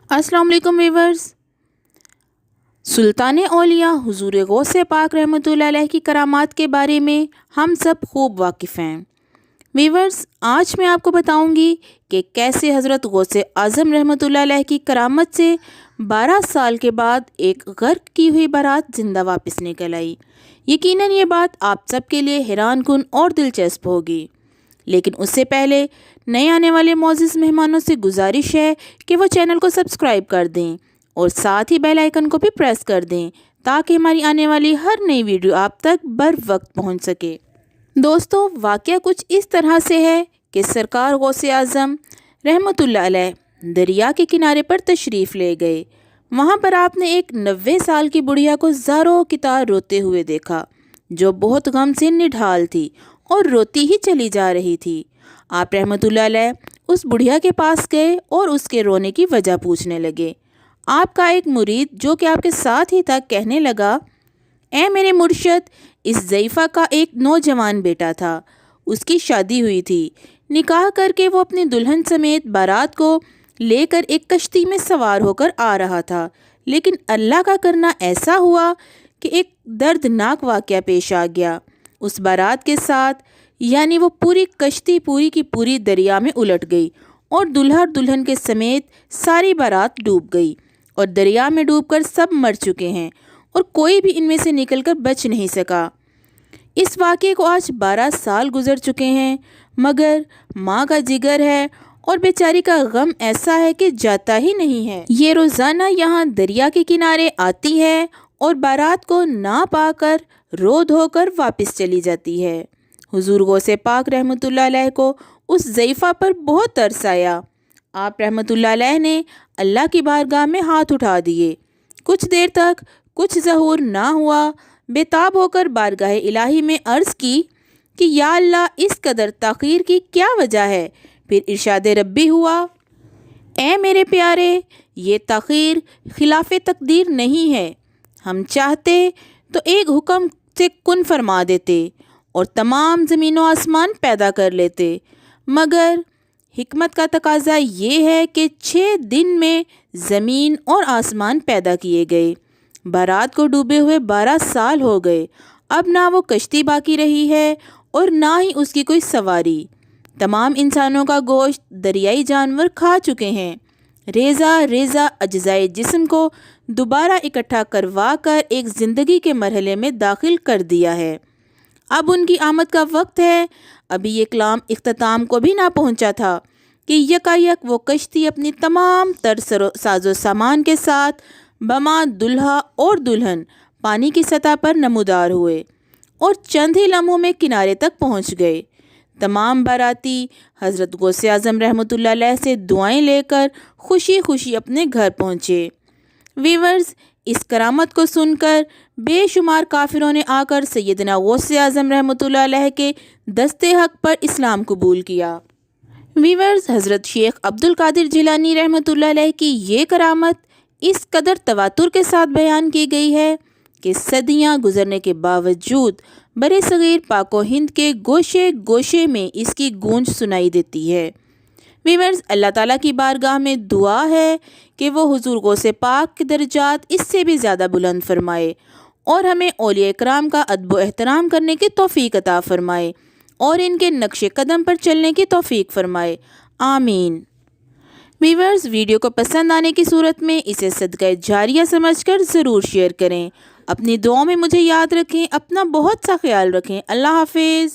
अस्सलाम वालेकुम व्यूवर्स। सुल्तान औलिया हुजूर गौस पाक रहमतुल्लाह अलैह की करामात के बारे में हम सब खूब वाकिफ़ हैं। व्यूवर्स, आज मैं आपको बताऊंगी कि कैसे हज़रत गौस आज़म रहमतुल्लाह अलैह की करामत से 12 साल के बाद एक गर्क की हुई बारात ज़िंदा वापस निकल आई। यकीनन ये बात आप सब के लिए हैरान कुन और दिलचस्प होगी, लेकिन उससे पहले नए आने वाले मोअज़्ज़िज़ मेहमानों से गुजारिश है कि वो चैनल को सब्सक्राइब कर दें और साथ ही बेल आइकन को भी प्रेस कर दें ताकि हमारी आने वाली हर नई वीडियो आप तक बर वक्त पहुँच सके। दोस्तों, वाक़या कुछ इस तरह से है कि सरकार गौस आज़म रहमतुल्लाह अलैह दरिया के किनारे पर तशरीफ़ ले गए। वहाँ पर आपने एक 90 साल की बुढ़िया को ज़ारो कितार रोते हुए देखा, जो बहुत गम से निढाल थी और रोती ही चली जा रही थी। आप रहमतुल्लाह अलैह उस बुढ़िया के पास गए और उसके रोने की वजह पूछने लगे। आपका एक मुरीद जो कि आपके साथ ही था कहने लगा, ए मेरे मुर्शद, इस ज़ईफ़ा का एक नौजवान बेटा था, उसकी शादी हुई थी। निकाह करके वो अपनी दुल्हन समेत बारात को लेकर एक कश्ती में सवार होकर आ रहा था, लेकिन अल्लाह का करना ऐसा हुआ कि एक दर्दनाक वाक़या पेश आ गया। उस बारात के साथ यानी वो पूरी कश्ती पूरी की पूरी दरिया में उलट गई और दूल्हा और दुल्हन के समेत सारी बारात डूब गई और दरिया में डूबकर सब मर चुके हैं और कोई भी इनमें से निकलकर बच नहीं सका। इस वाक़े को आज 12 साल गुजर चुके हैं, मगर माँ का जिगर है और बेचारी का गम ऐसा है कि जाता ही नहीं है। ये रोज़ाना यहाँ दरिया के किनारे आती है और बारात को ना पाकर रो धोकर वापस चली जाती है। हुजूर गौस पाक रहमतुल्लाह अलैह को उस ज़ईफ़ा पर बहुत तरस आया। आप रहमतुल्लाह अलैह ने अल्लाह की बारगाह में हाथ उठा दिए। कुछ देर तक कुछ ज़हूर ना हुआ। बेताब होकर बारगाह इलाही में अर्ज़ की कि या अल्लाह, इस कदर ताख़ीर की क्या वजह है? फिर इरशाद रब्बी हुआ, ए मेरे प्यारे, ये ताख़ीर खिलाफ़ तकदीर नहीं है। हम चाहते तो एक हुक्म से कुन फरमा देते और तमाम ज़मीन व आसमान पैदा कर लेते, मगर हिकमत का तकाजा ये है कि 6 दिन में ज़मीन और आसमान पैदा किए गए। बारात को डूबे हुए 12 साल हो गए। अब ना वो कश्ती बाकी रही है और ना ही उसकी कोई सवारी। तमाम इंसानों का गोश्त दरियाई जानवर खा चुके हैं। रेज़ा रेज़ा अज्ज़ाए जिस्म को दोबारा इकट्ठा करवा कर एक ज़िंदगी के मरहले में दाखिल कर दिया है। अब उनकी आमद का वक्त है। अभी ये कलाम इख्तिताम को भी ना पहुंचा था कि यकायक वो कश्ती अपनी तमाम तर साजो सामान के साथ बमा दुल्हा और दुल्हन पानी की सतह पर नमूदार हुए और चंद ही लम्हों में किनारे तक पहुंच गए। तमाम बाराती हज़रत गौस आज़म रहमतुल्लाह अलैह से दुआएं लेकर खुशी खुशी अपने घर पहुँचे। वीवर्स, इस करामत को सुनकर बेशुमार काफिरों ने आकर सैयदना गौस आज़म रहमतुल्लाह अलैह के दस्ते हक पर इस्लाम कबूल किया। वीवर्स, हज़रत शेख अब्दुल कादिर जिलानी रहमतुल्लाह अलैह की ये करामत इस कदर तवातुर के साथ बयान की गई है कि सदियाँ गुजरने के बावजूद बरे सगीर पाको हिंद के गोशे गोशे में इसकी गूंज सुनाई देती है। वीवर्स, अल्लाह ताला की बारगाह में दुआ है कि वो हुजूर गौस पाक के दर्जात इससे भी ज़्यादा बुलंद फरमाए और हमें औलिया इकराम का अदब व एहतराम करने की तौफीक अता फरमाए और इनके नक्शे कदम पर चलने की तौफीक फरमाए। आमीन। वीवर्स, वीडियो को पसंद आने की सूरत में इसे सदका जारिया समझकर ज़रूर शेयर करें। अपनी दुआओं में मुझे याद रखें। अपना बहुत सा ख्याल रखें। अल्लाह हाफिज़।